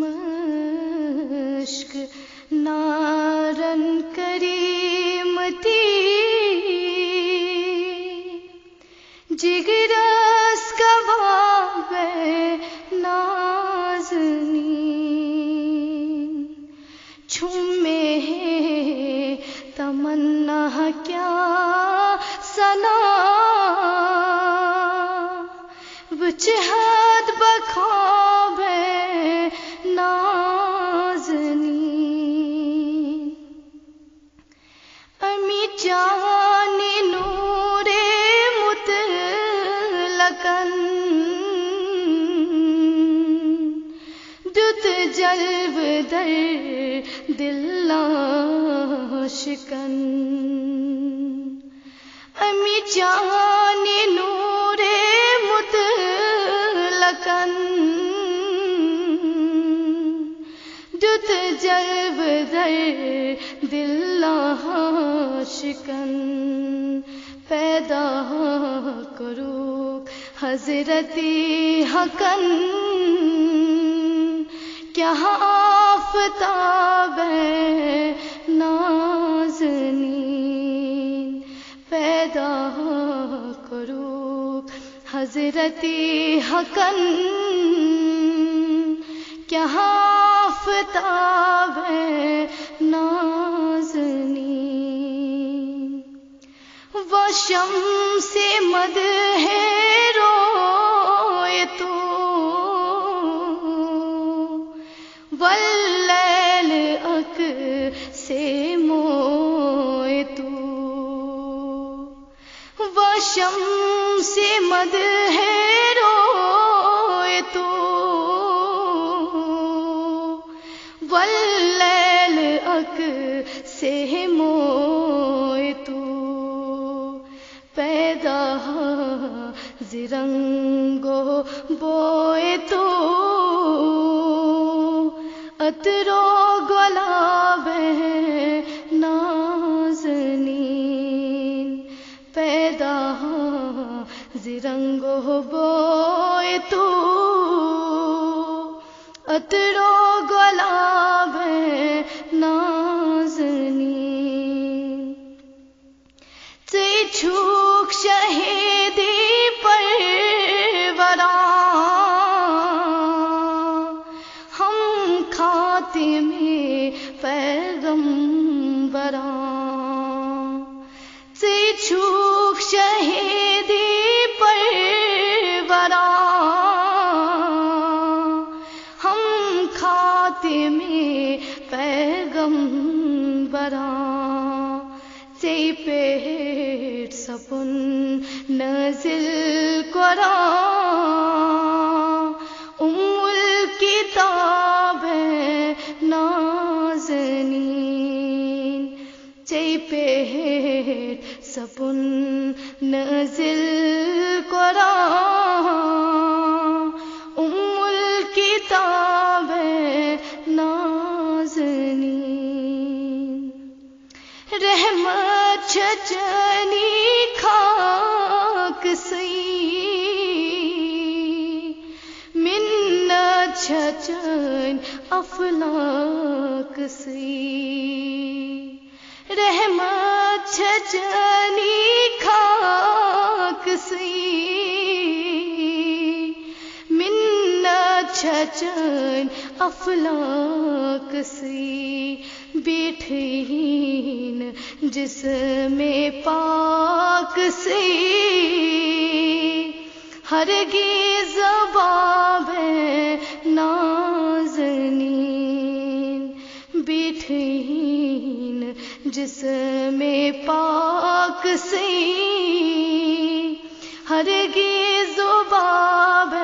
مشک نارن کریمتی جگرس کباب نازنین چھمے تمنا کیا سنا بچہد بخواب نازنین امی جان نور مطلقاً دت جلب در دل شکن امی جان نور مطلقاً دت جلب در دل شکن پیدا کرو حضرتی حقن کیا آفتاب نازنین پیدا کرو حضرتی حقن کیا آفتاب نازنین وہ شمس مدح روئے تو واللیل سے موئے تو وہ شمس مدح روئے تو واللیل سے موئے تو پیدا زرنگو بوئے تو عطر و گلاب نازنین پیدا زرنگو بوئے تو عطر و گلاب نازنین سے چھوک شہیدی پروران ہم خاتم پیغمبران سے چھوک شہیدی پروران ہم خاتم پیغمبران سے پیٹ سپن نازل قرآن ام الکتاب نازنین سے پیٹ سپن نازل قرآن ام الکتاب نازنین رحمت چچنی خاک سی منت چچن افلاک سی رحمت چچنی خاک سی منت چچن افلاک سی بیٹھین جسم پاک سے ہرگز باب نازنین بیٹھین جسم پاک سے ہرگز باب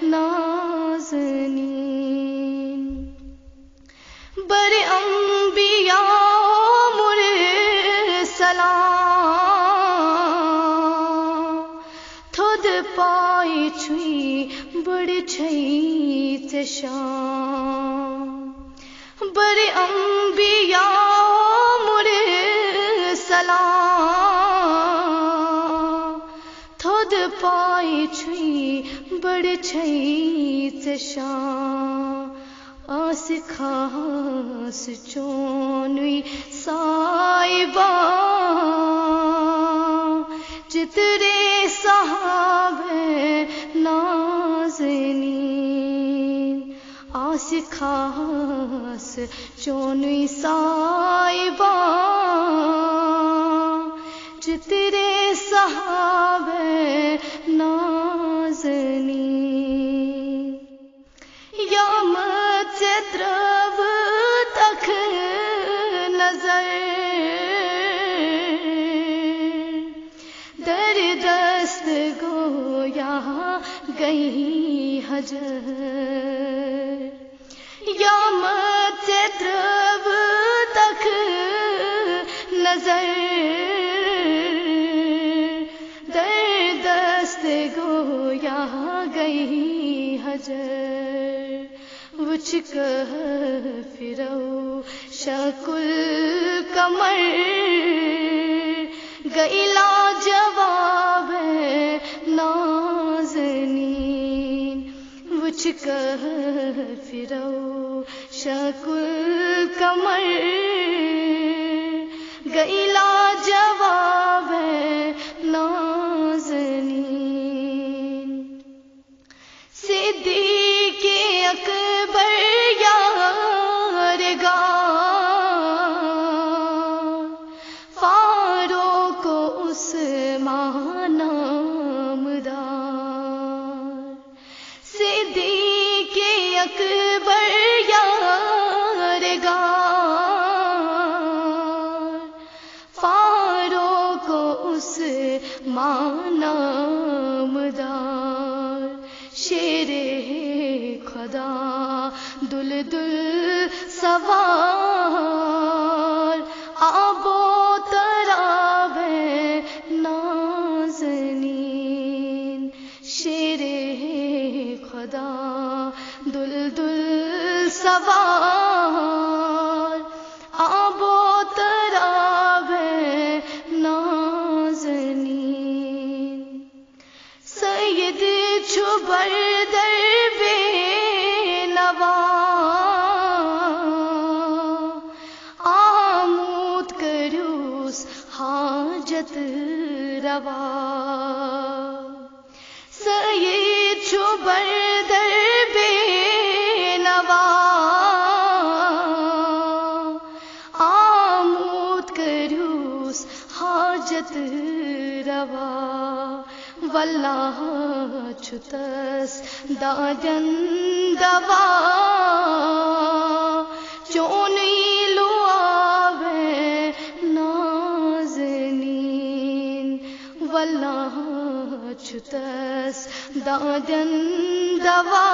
نازنین بر انبیاء مرسلان تھود پائی چھوئی بڑی چھئی چشان بر انبیاء مرسلان تھود پائے چھئی بڑے چھئی چشاں آس خاص چونوی سائبہ چترے صحابہ نازنین آس خاص چونوی سائبہ چترے صحابہ نازنین یا مچترو تک نظر در دست گویا گئی حجر یا مچترو تک نظر گویا گئی حجر وچ فرو شکل کمر گئی لاجواب نازنین وچ فرو شکل کمر گئی لاجواب نازنین صدیق اکبر یارگار فاروق عثمان نامدار صدیق اکبر یارگار فاروق عثمان نامدار شیر خدا دل دل سوار آب و تراب نازنین شیر خدا دل دل سوار آب و تراب نازنین سید چھبر در بے نوا آمود کروس حاجت روا سید چھبر در بے نوا آمود کروس حاجت روا واللہ چھتس دادن دوا چونی لواوے نازنین واللہ چھتس دادن دوا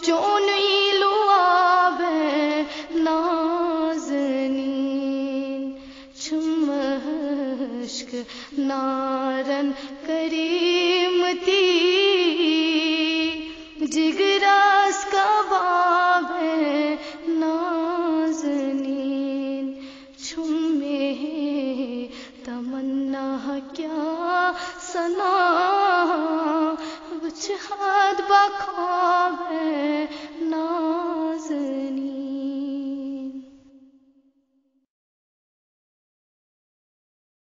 چونی لواوے نازنین چھمشک نارن کریمتی جگراس کباب نازنین چھمے تمنا کیا سنا وچ ہاتھ بخواب نازنین